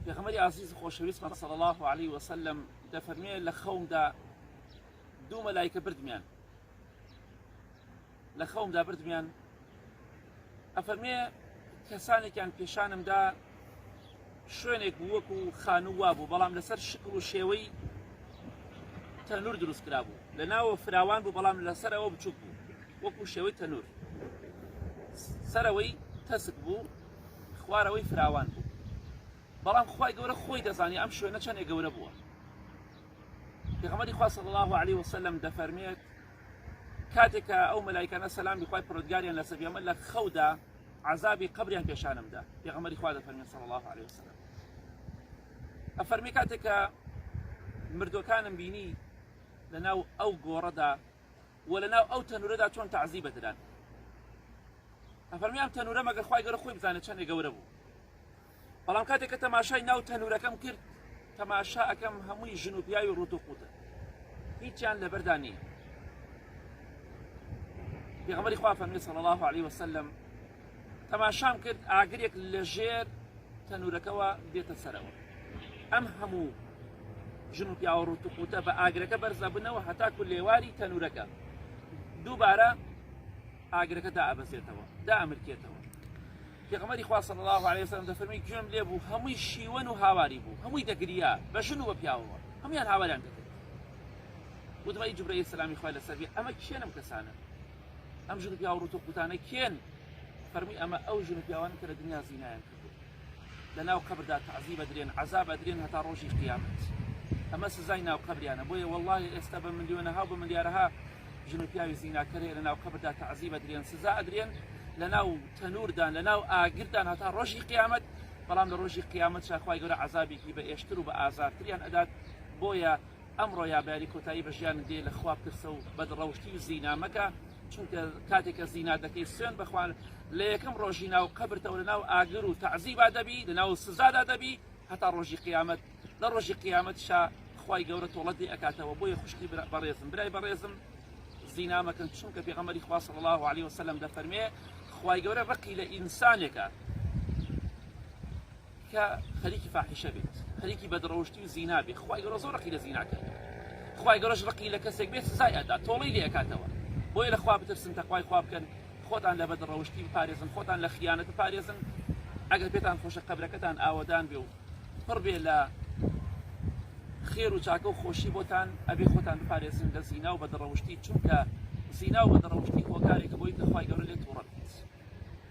پێغەمبەری عزیز خۆشەویستمان صلی الله عليه وسلم دەفەرمێ لە خەومدا دوو مەلایکە بردمیان لە خەومدا بردمیان ئەفەرمێ کەسانێکیان پێشانمدا شوێنێک بوو وەکو خانووا بوو بەڵام لەسەر شکل و شێوەی تەنور دروست کرا بوو لە ناوە فراوان بوو بەڵام لەسەرەوە بچووک بوو وەکو شێوەی تەنور سەرەوەی تەسک بوو خوارەوەی فراوان بوو بەڵام خوای گەورە خۆی دەزانی ئەم شوێنە چەندێک گەورە بووە پێغەمبەری خوا صلی الله عليه وسلم دەفەرمێت کاتێکە ئەو مەلایکانە سەلامی خوای پەروەردگاریان لەسەر بێ من لە خەودا عەزابی قەبریان پێشانمدا پێغەمبەری خوا دەفەرمێت صلی الله عليه وسلم ئەفەرمێ کاتێکە مردوەکانم بینی لەناو ئەو گۆڕەدا و لەناو ئەو تەنورەدا چۆن تەعزیبە دران ئەفەرمێ ئەم تەنورە مەگەر خوای گەورە خۆی بزانێت چەندێک گەورە بوو بەڵام کاتێککە تەماشای ناو تەنورەکەم کرد تەماشا ئەەکەم هەمووی ژن و پیاوی ڕوت و قوتە هیچیان لەبەردا نییە پێغەمبەری خوا فەرمێ صلی الله عليه وسلم تەماشام کرد ئاگرێک لەژێر تەنورەکەەوە بێتە سەرەوە ئەم هەموو ژن و پیاوە ڕوت و قوتە بە ئاگرەکە بەرزە بنەوە هەتاکو لێواری تەنورەکە دووبارە ئاگرەکە دائەبەزێتەوە دائەمرکێتەوە پێغەمبەری خوا صلی الله عليه وسلم دەفەرمێ گوێم لێ بوو هەمووی شیوەن و هاواری بوو هەمووی دەگریا بە ژن و بە پیاوەوە هەمویان هاواریان دەکرد وتمەی جوبرەیل سەلامی خوای لەسەر بێ ئەمە کێن ئەم کەسانە ئەم ژن و پیاوە ڕوت و قوتانە کێن فەرمووی ئەمە ئەو ژن و پیاوانە کە لە دنیا زینایان کردو لەناو قەبردا تەعزیب ئەدرێن عەزاب ئەدرێن هەتا ڕۆژی قیامەت ئەمە سزای ناو قەبریانە بۆیە وەڵڵاهی ئێستا بە ملیۆنەها و بە ملیارەها ژن و پیاوی زیناکەرێ لەناو قەبردا تەعزیب ئەدرێن سزا ئەدرێن لەناو تەنوردان لەناو ئاگردان هەتا ڕۆژی قیامەت بەڵام لە ڕۆژی قیامەت خوای گەورە عەزابێکی بە ئێشتر و بە ئازارتریان ئەدات بۆیە ئەمڕۆ یابیاری کۆتایی بە ژیان دێ لە خوا بترسە و بەدڕەوشتی و زینا مەکە چونکە کاتێککە زینا دەکەی سوێن بخوان لە یەکەم ڕۆژی ناو قەبرتەوە لەناو ئاگر و تەعزیبا دەبی لەناو سزادا دەبی هەتا ڕۆژی قیامەت لە ڕۆژی قیامەت خوای گەورە تۆڵەت دێ ئەکاتەوە بۆیە خوشکی بەڕێزم برای بەڕێزم زینا مەکەن چونکە پێغەمبەری خوا صلی الله عليه وسلم دەفەرمێ خوای گەورە ڕقی لە ئینسانێکە کە خەریکی فاحیشە بێت خەریکی بەدڕەوشتی و زینا بێت خوای گەورە زۆر ڕقی لە زیناکە خوای گەورەش ڕقی لە کەسێک بێت سزای ئەدا تۆڵەی لێ ئەکاتەوە بۆیە لە خوا بترسن تەقوای خوا بکەن خۆتان لە بەدڕەوشتی بپارێزن خۆتان لە خیانەت بپارێزن ئەگەر پێتان خۆشە قەبرەکەتان ئاوەدان بێ و پڕ بێ لە خێر و چاکە و خۆشی بۆتان ئەبێ خۆتان بپارێزن لە زینا و بەدڕەوشتی چونکە زینا و بەدڕەوشتی هۆکارێکە بۆی کە خوای گەورە لێ تووڕە